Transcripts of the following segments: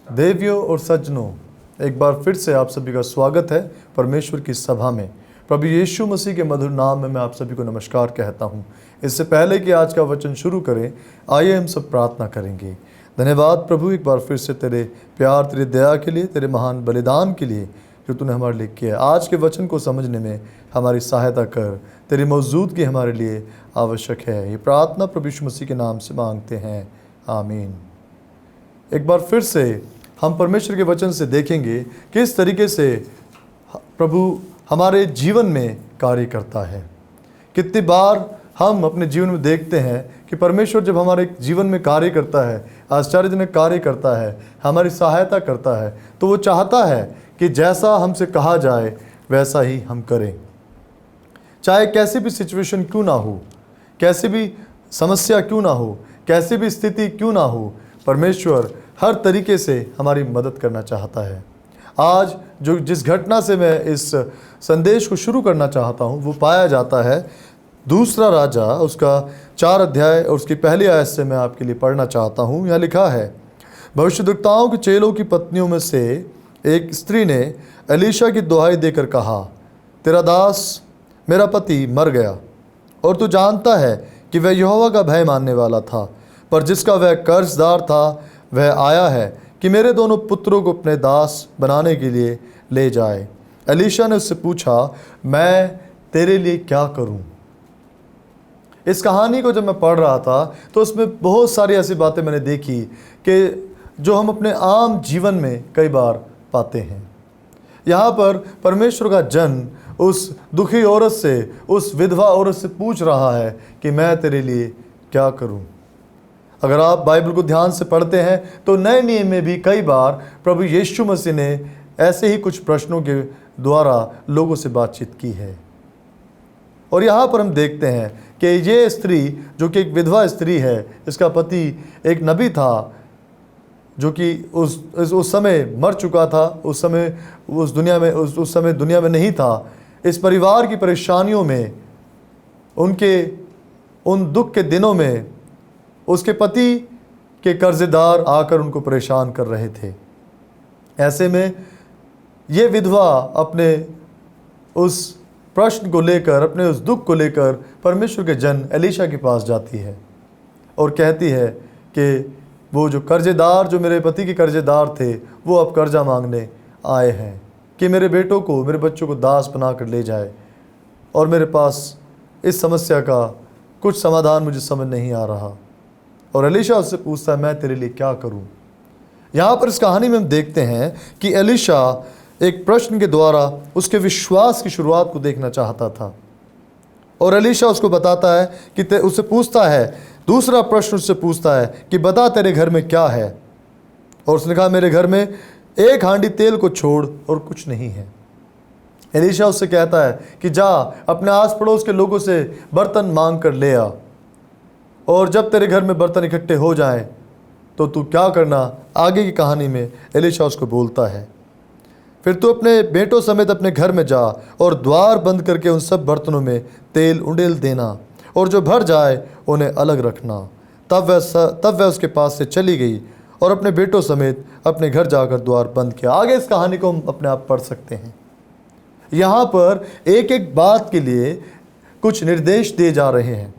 देवियों और सज्जनों, एक बार फिर से आप सभी का स्वागत है परमेश्वर की सभा में। प्रभु यीशु मसीह के मधुर नाम में मैं आप सभी को नमस्कार कहता हूँ। इससे पहले कि आज का वचन शुरू करें, आइए हम सब प्रार्थना करेंगे। धन्यवाद प्रभु, एक बार फिर से तेरे प्यार, तेरी दया के लिए, तेरे महान बलिदान के लिए जो तूने हमारे लिए किया। आज के वचन को समझने में हमारी सहायता कर, तेरी मौजूदगी हमारे लिए आवश्यक है। ये प्रार्थना प्रभु यीशु मसीह के नाम से मांगते हैं, आमीन। एक बार फिर से हम परमेश्वर के वचन से देखेंगे किस तरीके से प्रभु हमारे जीवन में कार्य करता है। कितनी बार हम अपने जीवन में देखते हैं कि परमेश्वर जब हमारे जीवन में कार्य करता है, आश्चर्यजनक कार्य करता है, हमारी सहायता करता है, तो वो चाहता है कि जैसा हमसे कहा जाए वैसा ही हम करें। चाहे कैसी भी सिचुएशन क्यों ना हो, कैसी भी समस्या क्यों ना हो, कैसी भी स्थिति क्यों ना हो, परमेश्वर हर तरीके से हमारी मदद करना चाहता है। आज जो जिस घटना से मैं इस संदेश को शुरू करना चाहता हूँ वो पाया जाता है दूसरा राजा, उसका 4 अध्याय और उसकी पहली आयत से मैं आपके लिए पढ़ना चाहता हूँ। यहाँ लिखा है, भविष्यद्वक्ताओं के चेलों की पत्नियों में से एक स्त्री ने एलीशा की दुहाई देकर कहा, तेरा दास मेरा पति मर गया और तू जानता है कि वह यहोवा का भय मानने वाला था, पर जिसका वह कर्जदार था वह आया है कि मेरे दोनों पुत्रों को अपने दास बनाने के लिए ले जाए। एलीशा ने उससे पूछा, मैं तेरे लिए क्या करूं? इस कहानी को जब मैं पढ़ रहा था तो उसमें बहुत सारी ऐसी बातें मैंने देखी कि जो हम अपने आम जीवन में कई बार पाते हैं। यहाँ पर परमेश्वर का जन उस दुखी औरत से, उस विधवा औरत से पूछ रहा है कि मैं तेरे लिए क्या करूं? अगर आप बाइबल को ध्यान से पढ़ते हैं तो नए नियम में भी कई बार प्रभु यीशु मसीह ने ऐसे ही कुछ प्रश्नों के द्वारा लोगों से बातचीत की है। और यहाँ पर हम देखते हैं कि ये स्त्री जो कि एक विधवा स्त्री है, इसका पति एक नबी था जो कि उस समय मर चुका था, उस समय दुनिया में नहीं था। इस परिवार की परेशानियों में, उनके उन दुख के दिनों में उसके पति के कर्जदार आकर उनको परेशान कर रहे थे। ऐसे में ये विधवा अपने उस प्रश्न को लेकर, अपने उस दुख को लेकर परमेश्वर के जन एलीशा के पास जाती है और कहती है कि वो जो कर्जेदार, जो मेरे पति के कर्जेदार थे, वो अब कर्जा मांगने आए हैं कि मेरे बेटों को, मेरे बच्चों को दास बना कर ले जाए, और मेरे पास इस समस्या का कुछ समाधान मुझे समझ नहीं आ रहा। और एलीशा उससे पूछता है, मैं तेरे लिए क्या करूं? यहाँ पर इस कहानी में हम देखते हैं कि एलीशा एक प्रश्न के द्वारा उसके विश्वास की शुरुआत को देखना चाहता था। और एलीशा उसको बताता है कि उससे पूछता है, दूसरा प्रश्न उससे पूछता है कि बता तेरे घर में क्या है? और उसने कहा, मेरे घर में 1 हांडी तेल को छोड़ और कुछ नहीं है। एलीशा उससे कहता है कि जा अपने आस पड़ोस के लोगों से बर्तन मांग कर ले आ, और जब तेरे घर में बर्तन इकट्ठे हो जाएं तो तू क्या करना। आगे की कहानी में एलीशा उसको बोलता है, फिर तू अपने बेटों समेत अपने घर में जा और द्वार बंद करके उन सब बर्तनों में तेल उंडेल देना, और जो भर जाए उन्हें अलग रखना। तब वह उसके पास से चली गई और अपने बेटों समेत अपने घर जाकर द्वार बंद किया। आगे इस कहानी को हम अपने आप पढ़ सकते हैं। यहाँ पर एक एक बात के लिए कुछ निर्देश दिए जा रहे हैं।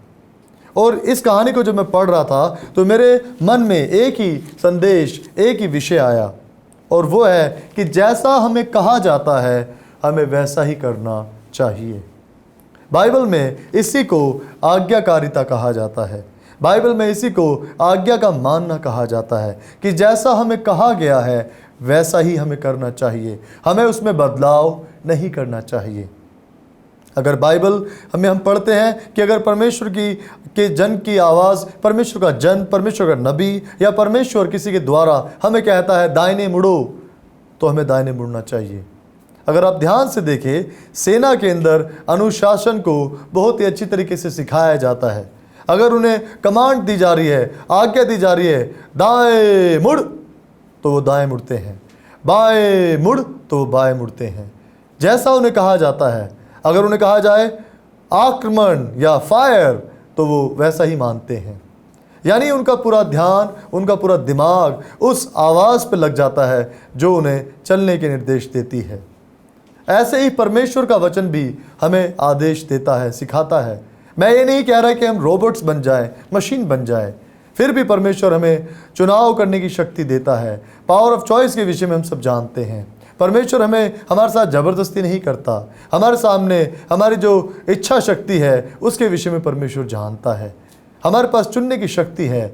और इस कहानी को जब मैं पढ़ रहा था तो मेरे मन में एक ही संदेश, एक ही विषय आया, और वो है कि जैसा हमें कहा जाता है हमें वैसा ही करना चाहिए। बाइबल में इसी को आज्ञाकारिता कहा जाता है। बाइबल में इसी को आज्ञा का मानना कहा जाता है कि जैसा हमें कहा गया है वैसा ही हमें करना चाहिए, हमें उसमें बदलाव नहीं करना चाहिए। अगर बाइबल हम पढ़ते हैं कि अगर परमेश्वर के जन की आवाज़, परमेश्वर का जन, परमेश्वर का नबी या परमेश्वर किसी के द्वारा हमें कहता है दाहिने मुड़ो, तो हमें दाहिने मुड़ना चाहिए। अगर आप ध्यान से देखें, सेना के अंदर अनुशासन को बहुत ही अच्छी तरीके से सिखाया जाता है। अगर उन्हें कमांड दी जा रही है, आज्ञा दी जा रही है, दाएं मुड़, तो वो दाएं मुड़ते हैं, बाएं मुड़ तो वो बाएं मुड़ते हैं, जैसा उन्हें कहा जाता है। अगर उन्हें कहा जाए आक्रमण या फायर तो वो वैसा ही मानते हैं। यानी उनका पूरा ध्यान, उनका पूरा दिमाग उस आवाज़ पे लग जाता है जो उन्हें चलने के निर्देश देती है। ऐसे ही परमेश्वर का वचन भी हमें आदेश देता है, सिखाता है। मैं ये नहीं कह रहा कि हम रोबोट्स बन जाएं, मशीन बन जाएं, फिर भी परमेश्वर हमें चुनाव करने की शक्ति देता है। पावर ऑफ चॉइस के विषय में हम सब जानते हैं। परमेश्वर हमारे साथ ज़बरदस्ती नहीं करता। हमारे सामने हमारी जो इच्छा शक्ति है उसके विषय में परमेश्वर जानता है। हमारे पास चुनने की शक्ति है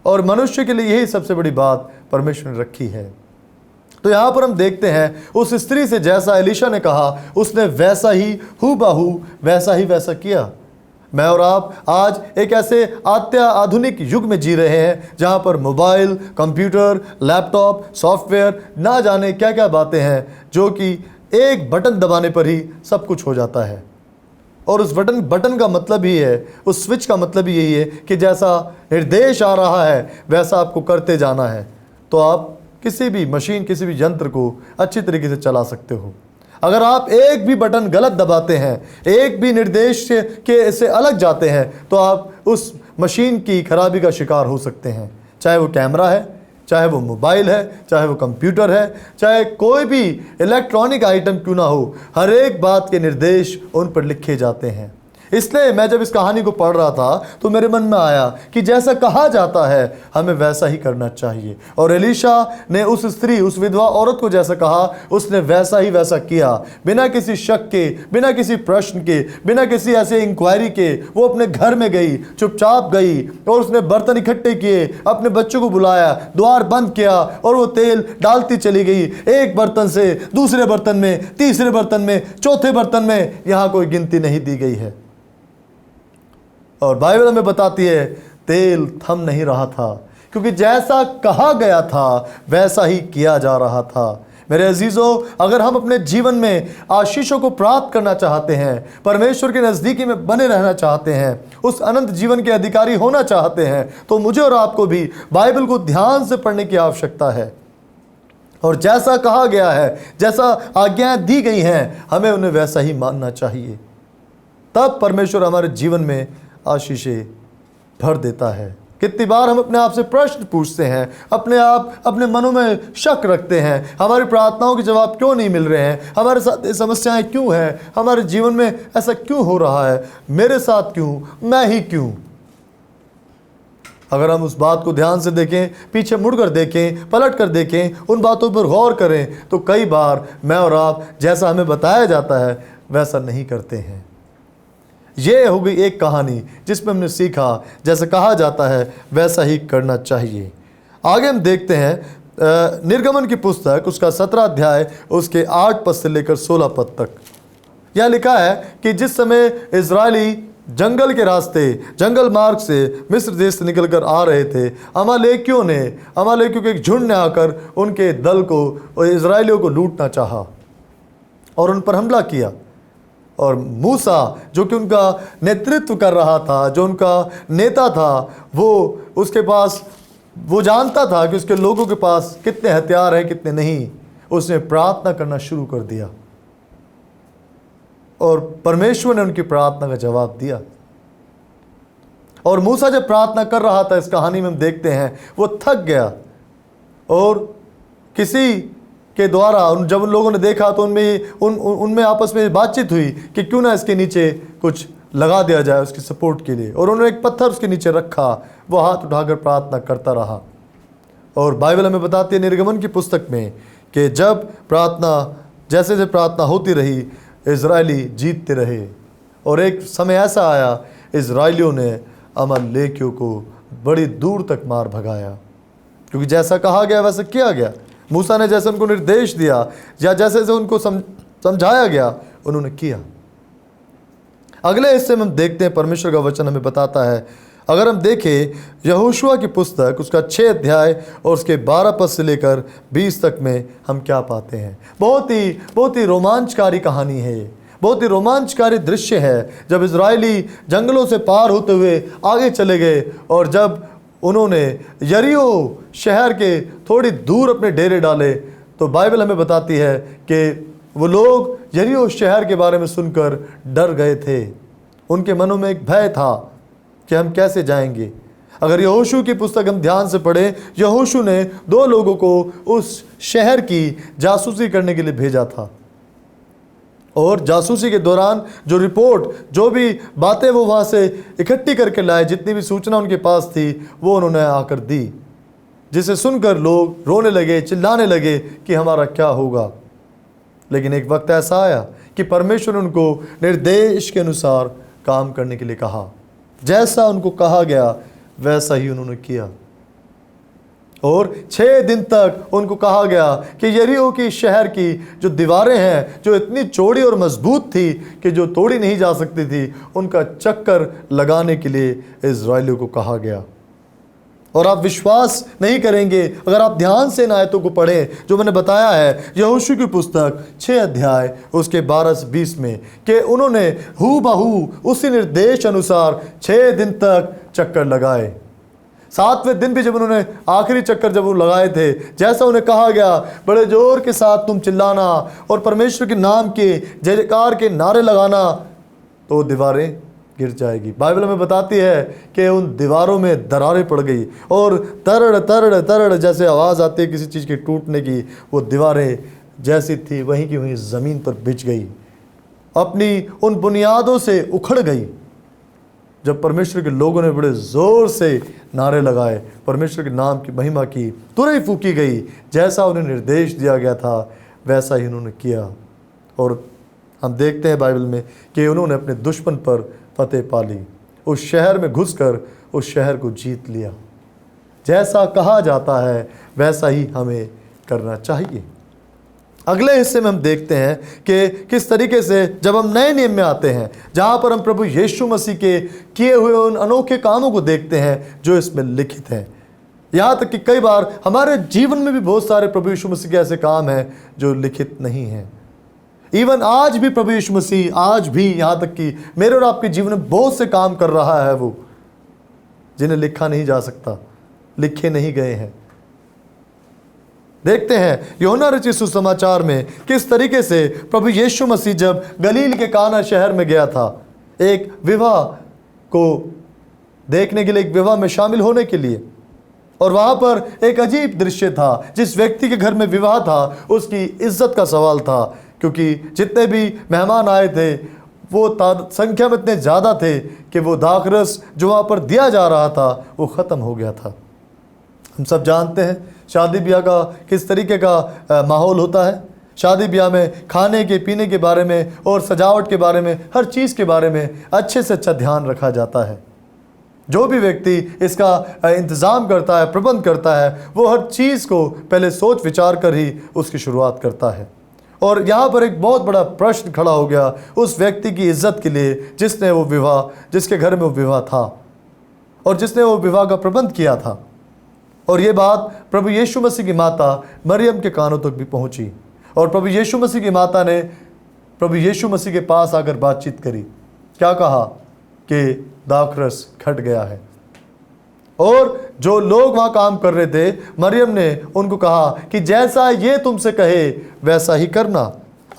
और मनुष्य के लिए यही सबसे बड़ी बात परमेश्वर ने रखी है। तो यहाँ पर हम देखते हैं उस स्त्री से जैसा एलीशा ने कहा, उसने वैसा ही हूबहू वैसा किया। मैं और आप आज एक ऐसे आधुनिक युग में जी रहे हैं जहाँ पर मोबाइल, कंप्यूटर, लैपटॉप, सॉफ्टवेयर, ना जाने क्या क्या बातें हैं जो कि एक बटन दबाने पर ही सब कुछ हो जाता है। और उस बटन का मतलब ही है, उस स्विच का मतलब ही यही है कि जैसा निर्देश आ रहा है वैसा आपको करते जाना है, तो आप किसी भी मशीन, किसी भी यंत्र को अच्छी तरीके से चला सकते हो। अगर आप एक भी बटन गलत दबाते हैं, एक भी निर्देश के से अलग जाते हैं, तो आप उस मशीन की खराबी का शिकार हो सकते हैं। चाहे वो कैमरा है, चाहे वो मोबाइल है, चाहे वो कंप्यूटर है, चाहे कोई भी इलेक्ट्रॉनिक आइटम क्यों ना हो, हर एक बात के निर्देश उन पर लिखे जाते हैं। इसलिए मैं जब इस कहानी को पढ़ रहा था तो मेरे मन में आया कि जैसा कहा जाता है हमें वैसा ही करना चाहिए। और एलीशा ने उस स्त्री, उस विधवा औरत को जैसा कहा, उसने वैसा किया। बिना किसी शक के, बिना किसी प्रश्न के, बिना किसी ऐसे इंक्वायरी के वो अपने घर में गई, चुपचाप गई और उसने बर्तन इकट्ठे किए, अपने बच्चों को बुलाया, द्वार बंद किया और वो तेल डालती चली गई, एक बर्तन से दूसरे बर्तन में, तीसरे बर्तन में, चौथे बर्तन में। यहाँ कोई गिनती नहीं दी गई है। और बाइबल हमें बताती है तेल थम नहीं रहा था, क्योंकि जैसा कहा गया था वैसा ही किया जा रहा था। मेरे अजीजों, अगर हम अपने जीवन में आशीषों को प्राप्त करना चाहते हैं, परमेश्वर के नज़दीकी में बने रहना चाहते हैं, उस अनंत जीवन के अधिकारी होना चाहते हैं, तो मुझे और आपको भी बाइबल को ध्यान से पढ़ने की आवश्यकता है। और जैसा कहा गया है, जैसा आज्ञाएं दी गई हैं, हमें उन्हें वैसा ही मानना चाहिए। तब परमेश्वर हमारे जीवन में आशीषें भर देता है। कितनी बार हम अपने आप से प्रश्न पूछते हैं, अपने मनों में शक रखते हैं, हमारी प्रार्थनाओं के जवाब क्यों नहीं मिल रहे हैं, हमारे साथ ये समस्याएं क्यों हैं, हमारे जीवन में ऐसा क्यों हो रहा है, मेरे साथ क्यों, मैं ही क्यों। अगर हम उस बात को ध्यान से देखें, पीछे मुड़कर देखें, पलट कर देखें, उन बातों पर गौर करें, तो कई बार मैं और आप जैसा हमें बताया जाता है वैसा नहीं करते हैं। ये हो गई एक कहानी जिसमें हमने सीखा जैसे कहा जाता है वैसा ही करना चाहिए। आगे हम देखते हैं निर्गमन की पुस्तक, उसका 17 अध्याय, उसके 8 पद से लेकर 16 पद तक। यह लिखा है कि जिस समय इजरायली जंगल के रास्ते, जंगल मार्ग से मिस्र देश से निकल कर आ रहे थे, अमालेकियों के एक झुंड ने आकर उनके दल को और इजरायलियों को लूटना चाहा और उन पर हमला किया। और मूसा, जो कि उनका नेतृत्व कर रहा था, जो उनका नेता था, वो जानता था कि उसके लोगों के पास कितने हथियार हैं, कितने नहीं। उसने प्रार्थना करना शुरू कर दिया और परमेश्वर ने उनकी प्रार्थना का जवाब दिया। और मूसा जब प्रार्थना कर रहा था, इस कहानी में हम देखते हैं वो थक गया और किसी के द्वारा जब उन लोगों ने देखा तो उनमें आपस में बातचीत हुई कि क्यों ना इसके नीचे कुछ लगा दिया जाए उसकी सपोर्ट के लिए। और उन्होंने एक पत्थर उसके नीचे रखा, वो हाथ उठाकर प्रार्थना करता रहा। और बाइबल हमें बताती है निर्गमन की पुस्तक में कि जब जैसे जैसे प्रार्थना होती रही, इजरायली जीतते रहे। और एक समय ऐसा आया, इजरायलियों ने अमालेकियों को बड़ी दूर तक मार भगाया, क्योंकि जैसा कहा गया वैसा किया गया। मूसा ने जैसे उनको निर्देश दिया या जैसे उनको समझाया गया, उन्होंने किया। अगले हिस्से में हम देखते हैं परमेश्वर का वचन हमें बताता है। अगर हम देखें यहोशुआ की पुस्तक, उसका 6 अध्याय और उसके 12 पद से लेकर 20 तक में हम क्या पाते हैं। बहुत ही रोमांचकारी कहानी है, बहुत ही रोमांचकारी दृश्य है। जब इजरायली जंगलों से पार होते हुए आगे चले गए और जब उन्होंने यरीहो शहर के थोड़ी दूर अपने डेरे डाले, तो बाइबल हमें बताती है कि वो लोग यरीहो शहर के बारे में सुनकर डर गए थे। उनके मनों में एक भय था कि हम कैसे जाएंगे। अगर यहोशू की पुस्तक हम ध्यान से पढ़ें, यहोशू ने 2 लोगों को उस शहर की जासूसी करने के लिए भेजा था, और जासूसी के दौरान जो रिपोर्ट, जो भी बातें वो वहाँ से इकट्ठी करके लाए, जितनी भी सूचना उनके पास थी, वो उन्होंने आकर दी, जिसे सुनकर लोग रोने लगे, चिल्लाने लगे कि हमारा क्या होगा। लेकिन एक वक्त ऐसा आया कि परमेश्वर ने उनको निर्देश के अनुसार काम करने के लिए कहा। जैसा उनको कहा गया वैसा ही उन्होंने किया, और 6 दिन तक उनको कहा गया कि यरीहो की शहर की जो दीवारें हैं, जो इतनी चौड़ी और मजबूत थी कि जो तोड़ी नहीं जा सकती थी, उनका चक्कर लगाने के लिए इज़राइलियों को कहा गया। और आप विश्वास नहीं करेंगे, अगर आप ध्यान से इन आयतों को पढ़ें जो मैंने बताया है यहोशू की पुस्तक 6 अध्याय उसके 12 से 20 में, कि उन्होंने हूबहू उसी निर्देश अनुसार 6 दिन तक चक्कर लगाए। 7वें दिन भी जब उन्होंने आखिरी चक्कर जब वो लगाए थे, जैसा उन्हें कहा गया, बड़े जोर के साथ तुम चिल्लाना और परमेश्वर के नाम के जय जयकार के नारे लगाना, तो दीवारें गिर जाएगी। बाइबल में बताती है कि उन दीवारों में दरारें पड़ गई, और तरड़ तरड़ तरड़ जैसे आवाज़ आती है किसी चीज़ के टूटने की, वो दीवारें जैसी थी वहीं की वहीं ज़मीन पर बिछ गई, अपनी उन बुनियादों से उखड़ गई। जब परमेश्वर के लोगों ने बड़े ज़ोर से नारे लगाए, परमेश्वर के नाम की महिमा की, तुरही फूकी गई, जैसा उन्हें निर्देश दिया गया था वैसा ही उन्होंने किया। और हम देखते हैं बाइबल में कि उन्होंने अपने दुश्मन पर फतेह पा ली, उस शहर में घुसकर उस शहर को जीत लिया। जैसा कहा जाता है वैसा ही हमें करना चाहिए। अगले हिस्से में हम देखते हैं कि किस तरीके से जब हम नए नियम में आते हैं, जहाँ पर हम प्रभु यीशु मसीह के किए हुए उन अनोखे कामों को देखते हैं जो इसमें लिखित हैं। यहाँ तक कि कई बार हमारे जीवन में भी बहुत सारे प्रभु यीशु मसीह के ऐसे काम हैं जो लिखित नहीं हैं। इवन आज भी प्रभु यीशु मसीह, आज भी यहाँ तक कि मेरे और आपके जीवन में बहुत से काम कर रहा है वो, जिन्हें लिखा नहीं जा सकता, लिखे नहीं गए हैं। देखते हैं यूहन्ना रचित सुसमाचार में किस तरीके से प्रभु यीशु मसीह जब गलील के काना शहर में गया था, एक विवाह को देखने के लिए, एक विवाह में शामिल होने के लिए, और वहाँ पर एक अजीब दृश्य था। जिस व्यक्ति के घर में विवाह था उसकी इज्जत का सवाल था, क्योंकि जितने भी मेहमान आए थे वो संख्या में इतने ज़्यादा थे कि वो दाखरस जो वहाँ पर दिया जा रहा था वो ख़त्म हो गया था। हम सब जानते हैं शादी ब्याह का किस तरीके का माहौल होता है। शादी ब्याह में खाने के पीने के बारे में और सजावट के बारे में, हर चीज़ के बारे में अच्छे से अच्छा ध्यान रखा जाता है। जो भी व्यक्ति इसका इंतज़ाम करता है, प्रबंध करता है, वो हर चीज़ को पहले सोच विचार कर ही उसकी शुरुआत करता है। और यहाँ पर एक बहुत बड़ा प्रश्न खड़ा हो गया उस व्यक्ति की इज्जत के लिए जिसने वो विवाह, जिसके घर में वो विवाह था और जिसने वो विवाह का प्रबंध किया था। और ये बात प्रभु यीशु मसीह की माता मरियम के कानों तक भी पहुँची, और प्रभु यीशु मसीह की माता ने प्रभु यीशु मसीह के पास आकर बातचीत करी। क्या कहा कि दाखरस घट गया है। और जो लोग वहाँ काम कर रहे थे, मरियम ने उनको कहा कि जैसा ये तुमसे कहे वैसा ही करना।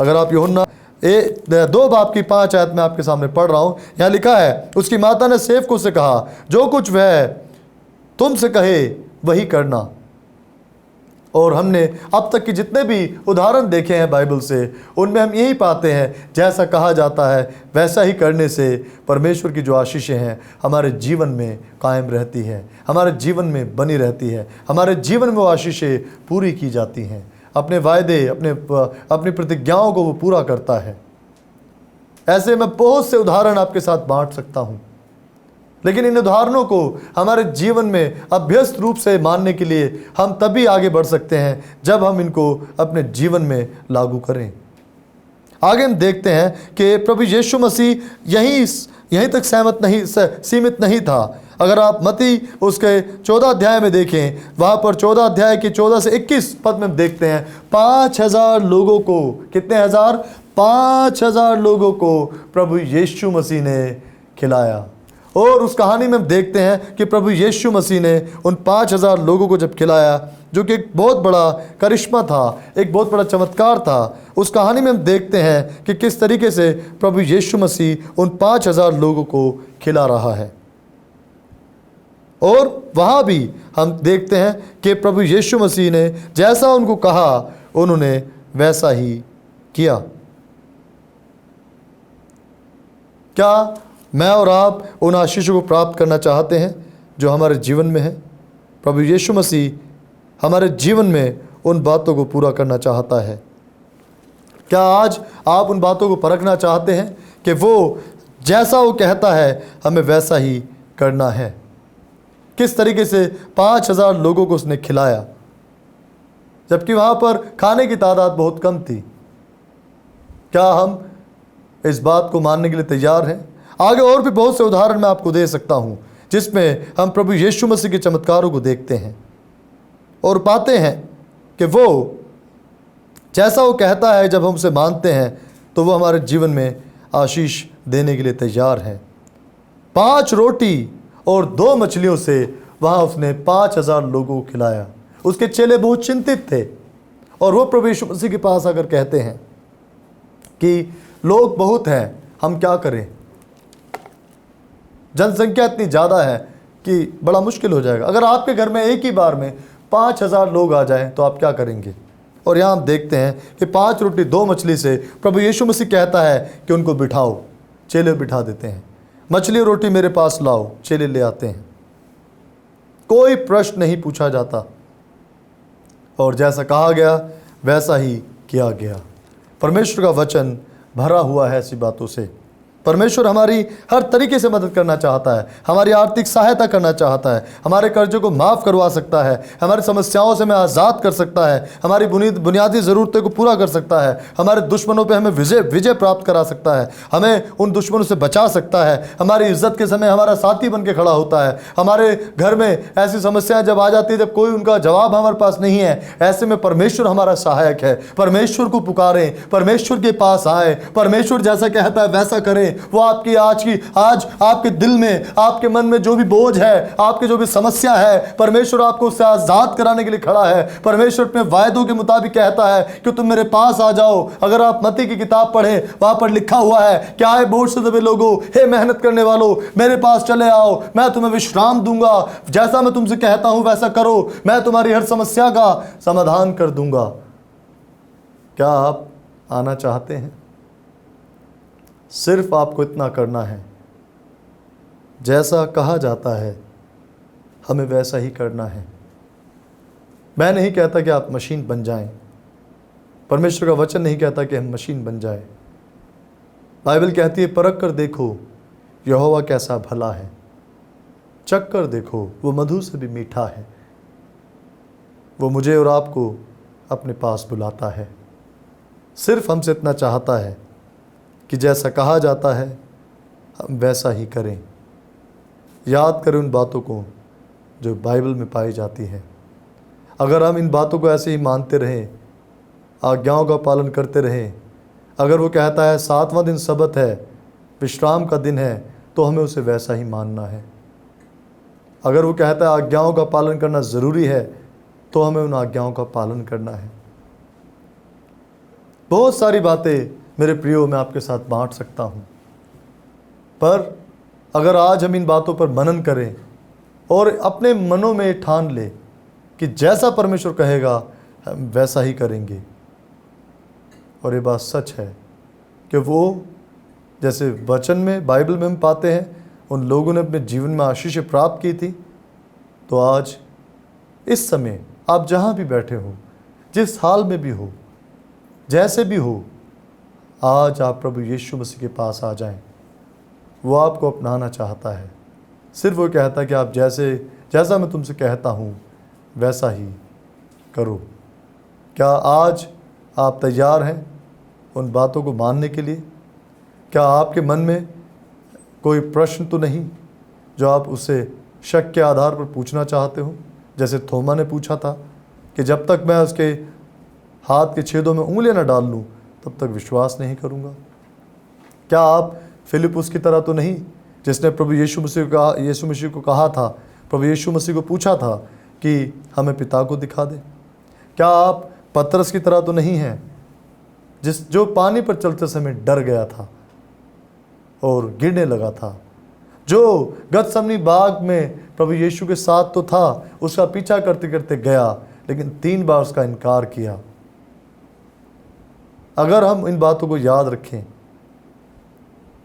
अगर आप यूहन्ना 2 बाब की 5 आयत में आपके सामने पढ़ रहा हूँ, यहाँ लिखा है, उसकी माता ने सेवकों से कहा जो कुछ वह तुमसे कहे वही करना। और हमने अब तक के जितने भी उदाहरण देखे हैं बाइबल से, उनमें हम यही पाते हैं जैसा कहा जाता है वैसा ही करने से परमेश्वर की जो आशीषें हैं हमारे जीवन में कायम रहती हैं, हमारे जीवन में बनी रहती है, हमारे जीवन में वो आशीषें पूरी की जाती हैं। अपने वायदे, अपनी प्रतिज्ञाओं को वो पूरा करता है। ऐसे मैं बहुत से उदाहरण आपके साथ बांट सकता हूँ, लेकिन इन उदाहरणों को हमारे जीवन में अभ्यस्त रूप से मानने के लिए हम तभी आगे बढ़ सकते हैं जब हम इनको अपने जीवन में लागू करें। आगे हम देखते हैं कि प्रभु यीशु मसीह यहीं तक सीमित नहीं था। अगर आप मत्ती उसके 14 अध्याय में देखें, वहाँ पर 14 अध्याय के 14 से 21 पद में देखते हैं 5000 लोगों को, कितने हज़ार? 5000 लोगों को प्रभु यीशु मसीह ने खिलाया। और उस कहानी में हम देखते हैं कि प्रभु यीशु मसीह ने उन 5000 लोगों को जब खिलाया, जो कि एक बहुत बड़ा करिश्मा था, एक बहुत बड़ा चमत्कार था। उस कहानी में हम देखते हैं कि किस तरीके से प्रभु यीशु मसीह उन 5000 लोगों को खिला रहा है। और वहाँ भी हम देखते हैं कि प्रभु यीशु मसीह ने जैसा उनको कहा उन्होंने वैसा ही किया। क्या मैं और आप उन आशीषों को प्राप्त करना चाहते हैं जो हमारे जीवन में है? प्रभु यीशु मसीह हमारे जीवन में उन बातों को पूरा करना चाहता है। क्या आज आप उन बातों को परखना चाहते हैं कि वो जैसा वो कहता है हमें वैसा ही करना है? किस तरीके से 5000 लोगों को उसने खिलाया जबकि वहाँ पर खाने की तादाद बहुत कम थी। क्या हम इस बात को मानने के लिए तैयार हैं? आगे और भी बहुत से उदाहरण मैं आपको दे सकता हूँ जिसमें हम प्रभु यीशु मसीह के चमत्कारों को देखते हैं और पाते हैं कि वो जैसा वो कहता है जब हम उसे मानते हैं तो वो हमारे जीवन में आशीष देने के लिए तैयार है। 5 रोटी और 2 मछलियों से वहाँ उसने 5000 लोगों को खिलाया। उसके चेले बहुत चिंतित थे और वो प्रभु यीशु मसीह के पास आकर कहते हैं कि लोग बहुत हैं, हम क्या करें? जनसंख्या इतनी ज़्यादा है कि बड़ा मुश्किल हो जाएगा। अगर आपके घर में एक ही बार में 5000 लोग आ जाएं तो आप क्या करेंगे? और यहाँ हम देखते हैं कि 5 रोटी 2 मछली से प्रभु यीशु मसीह कहता है कि उनको बिठाओ। चेले बिठा देते हैं। मछली और रोटी मेरे पास लाओ, चेले ले आते हैं। कोई प्रश्न नहीं पूछा जाता और जैसा कहा गया वैसा ही किया गया। परमेश्वर का वचन भरा हुआ है ऐसी बातों से। परमेश्वर हमारी हर तरीके से मदद करना चाहता है, हमारी आर्थिक सहायता करना चाहता है, हमारे कर्जों को माफ़ करवा सकता है, हमारी समस्याओं से हमें आज़ाद कर सकता है, हमारी बुनियादी ज़रूरतों को पूरा कर सकता है, हमारे दुश्मनों पे हमें विजय प्राप्त करा सकता है, हमें उन दुश्मनों से बचा सकता है, हमारी इज्जत के समय हमारा साथी बन के खड़ा होता है। हमारे घर में ऐसी समस्याएं जब आ जाती है जब कोई उनका जवाब हमारे पास नहीं है, ऐसे में परमेश्वर हमारा सहायक है। परमेश्वर को पुकारें, परमेश्वर के पास आए, परमेश्वर जैसा कहता है वैसा करें। वो आपकी आज आपके दिल में, आपके मन में जो भी बोझ है, आपके जो भी समस्या है, परमेश्वर आपको उससे आजाद कराने के लिए खड़ा है। परमेश्वर अपने वायदों के मुताबिक कहता है कि तुम मेरे पास आ जाओ। अगर आप मत्ती की किताब पढ़े, वहां पर लिखा हुआ है, क्या है बोझ से दबे लोगों, हे मेहनत करने वालों, मेरे पास चले आओ, मैं तुम्हें विश्राम दूंगा। जैसा मैं तुमसे कहता हूं वैसा करो, मैं तुम्हारी हर समस्या का समाधान कर दूंगा। क्या आप आना चाहते हैं? सिर्फ आपको इतना करना है, जैसा कहा जाता है हमें वैसा ही करना है। मैं नहीं कहता कि आप मशीन बन जाएं। परमेश्वर का वचन नहीं कहता कि हम मशीन बन जाएं। बाइबल कहती है परख कर देखो यहोवा कैसा भला है, चख कर देखो वो मधु से भी मीठा है। वो मुझे और आपको अपने पास बुलाता है। सिर्फ हमसे इतना चाहता है कि जैसा कहा जाता है हम वैसा ही करें। याद करें उन बातों को जो बाइबल में पाई जाती है। अगर हम इन बातों को ऐसे ही मानते रहें, आज्ञाओं का पालन करते रहें, अगर वो कहता है 7वां दिन सबत है, विश्राम का दिन है, तो हमें उसे वैसा ही मानना है। अगर वो कहता है आज्ञाओं का पालन करना ज़रूरी है, तो हमें उन आज्ञाओं का पालन करना है। बहुत सारी बातें मेरे प्रियो मैं आपके साथ बांट सकता हूँ, पर अगर आज हम इन बातों पर मनन करें और अपने मनों में ठान ले कि जैसा परमेश्वर कहेगा हम वैसा ही करेंगे। और ये बात सच है कि वो जैसे वचन में, बाइबल में हम पाते हैं उन लोगों ने अपने जीवन में आशीष प्राप्त की थी, तो आज इस समय आप जहाँ भी बैठे हो, जिस हाल में भी हो, जैसे भी हो, आज आप प्रभु यीशु मसीह के पास आ जाएं। वो आपको अपनाना चाहता है। सिर्फ वो कहता है कि आप जैसा मैं तुमसे कहता हूँ वैसा ही करो। क्या आज आप तैयार हैं उन बातों को मानने के लिए? क्या आपके मन में कोई प्रश्न तो नहीं जो आप उससे शक के आधार पर पूछना चाहते हो, जैसे थोमा ने पूछा था कि जब तक मैं उसके हाथ के छेदों में उंगलियां न डाल लूँ तब तक विश्वास नहीं करूँगा? क्या आप फिलिपुस की तरह तो नहीं जिसने प्रभु यीशु मसीह को कहा था, प्रभु यीशु मसीह को पूछा था कि हमें पिता को दिखा दे? क्या आप पतरस की तरह तो नहीं हैं जो पानी पर चलते समय डर गया था और गिरने लगा था, जो गतसमनी बाग में प्रभु यीशु के साथ तो था, उसका पीछा करते करते गया, लेकिन 3 बार उसका इनकार किया। अगर हम इन बातों को याद रखें,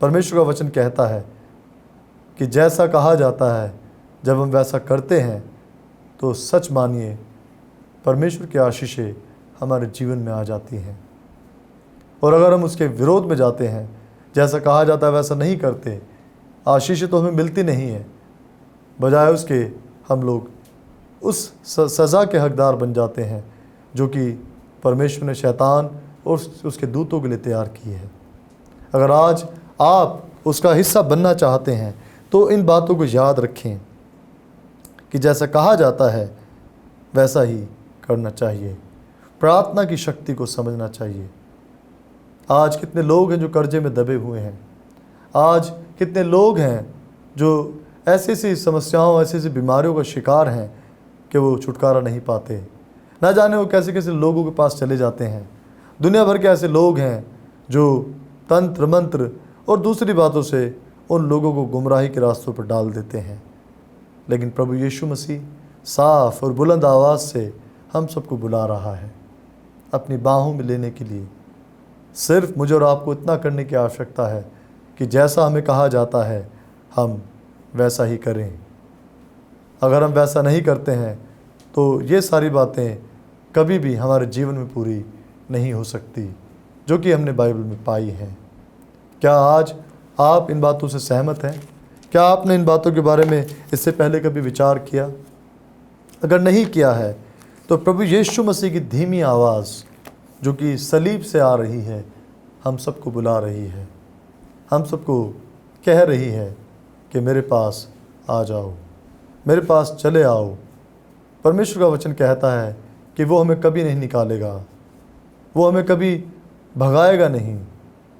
परमेश्वर का वचन कहता है कि जैसा कहा जाता है जब हम वैसा करते हैं तो सच मानिए परमेश्वर की आशीषें हमारे जीवन में आ जाती हैं। और अगर हम उसके विरोध में जाते हैं, जैसा कहा जाता है वैसा नहीं करते, आशीषें तो हमें मिलती नहीं है, बजाय उसके हम लोग उस सज़ा के हकदार बन जाते हैं जो कि परमेश्वर ने शैतान और उसके दूतों के लिए तैयार की है। अगर आज आप उसका हिस्सा बनना चाहते हैं तो इन बातों को याद रखें कि जैसा कहा जाता है वैसा ही करना चाहिए। प्रार्थना की शक्ति को समझना चाहिए। आज कितने लोग हैं जो कर्जे में दबे हुए हैं। आज कितने लोग हैं जो ऐसी ऐसी समस्याओं, ऐसी ऐसी बीमारियों का शिकार हैं कि वो छुटकारा नहीं पाते। ना जाने वो कैसे कैसे लोगों के पास चले जाते हैं। दुनिया भर के ऐसे लोग हैं जो तंत्र मंत्र और दूसरी बातों से उन लोगों को गुमराही के रास्तों पर डाल देते हैं। लेकिन प्रभु यीशु मसीह साफ और बुलंद आवाज़ से हम सबको बुला रहा है अपनी बाहों में लेने के लिए। सिर्फ मुझे और आपको इतना करने की आवश्यकता है कि जैसा हमें कहा जाता है हम वैसा ही करें। अगर हम वैसा नहीं करते हैं तो ये सारी बातें कभी भी हमारे जीवन में पूरी नहीं हो सकती जो कि हमने बाइबल में पाई हैं। क्या आज आप इन बातों से सहमत हैं? क्या आपने इन बातों के बारे में इससे पहले कभी विचार किया? अगर नहीं किया है तो प्रभु यीशु मसीह की धीमी आवाज़ जो कि सलीब से आ रही है हम सबको बुला रही है, हम सबको कह रही है कि मेरे पास आ जाओ, मेरे पास चले आओ। परमेश्वर का वचन कहता है कि वो हमें कभी नहीं निकालेगा, वो हमें कभी भगाएगा नहीं,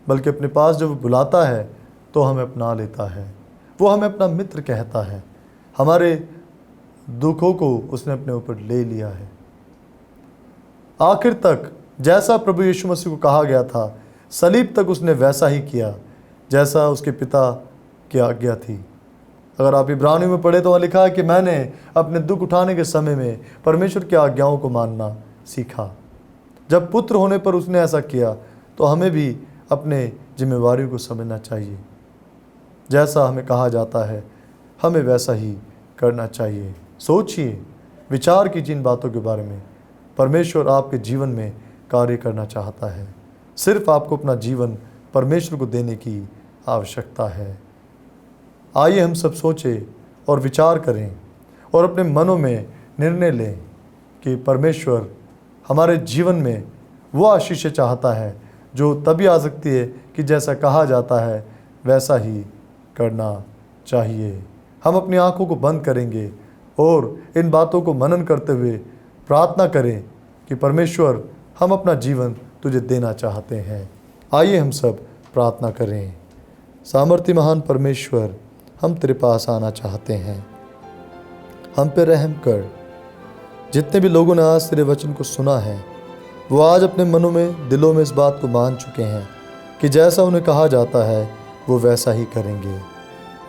बल्कि अपने पास जब वो बुलाता है तो हमें अपना लेता है। वो हमें अपना मित्र कहता है। हमारे दुखों को उसने अपने ऊपर ले लिया है। आखिर तक जैसा प्रभु यीशु मसीह को कहा गया था, सलीब तक उसने वैसा ही किया जैसा उसके पिता की आज्ञा थी। अगर आप इब्रानियों में पढ़े तो वहाँ लिखा है कि मैंने अपने दुख उठाने के समय में परमेश्वर की आज्ञाओं को मानना सीखा। जब पुत्र होने पर उसने ऐसा किया तो हमें भी अपने जिम्मेवारियों को समझना चाहिए। जैसा हमें कहा जाता है हमें वैसा ही करना चाहिए। सोचिए, विचार कीजिए इन बातों के बारे में। परमेश्वर आपके जीवन में कार्य करना चाहता है। सिर्फ आपको अपना जीवन परमेश्वर को देने की आवश्यकता है। आइए हम सब सोचें और विचार करें और अपने मनों में निर्णय लें कि परमेश्वर हमारे जीवन में वो आशीषें चाहता है जो तभी आ सकती है कि जैसा कहा जाता है वैसा ही करना चाहिए। हम अपनी आंखों को बंद करेंगे और इन बातों को मनन करते हुए प्रार्थना करें कि परमेश्वर हम अपना जीवन तुझे देना चाहते हैं। आइए हम सब प्रार्थना करें। सामर्थ्य महान परमेश्वर, हम तेरे पास आना चाहते हैं। हम पे रहम कर। जितने भी लोगों ने आज तेरे वचन को सुना है वो आज अपने मनों में, दिलों में इस बात को मान चुके हैं कि जैसा उन्हें कहा जाता है वो वैसा ही करेंगे।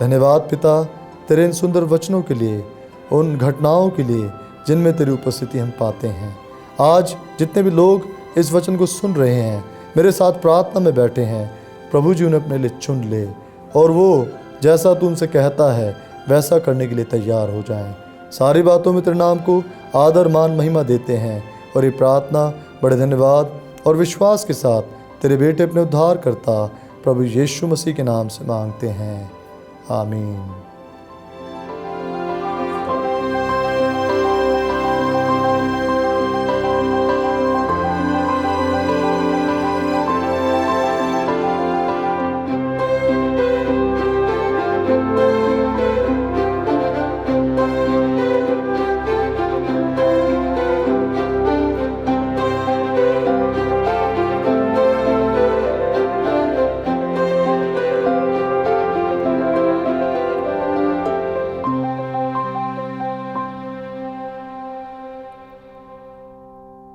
धन्यवाद पिता तेरे इन सुंदर वचनों के लिए, उन घटनाओं के लिए जिनमें तेरी उपस्थिति हम पाते हैं। आज जितने भी लोग इस वचन को सुन रहे हैं, मेरे साथ प्रार्थना में बैठे हैं, प्रभु जी उन्हें अपने लिए चुन ले और वो जैसा तू उनसे कहता है वैसा करने के लिए तैयार हो जाएं। सारी बातों में तेरे नाम को आदर, मान, महिमा देते हैं और ये प्रार्थना बड़े धन्यवाद और विश्वास के साथ तेरे बेटे अपने उद्धार करता प्रभु यीशु मसीह के नाम से मांगते हैं। आमीन।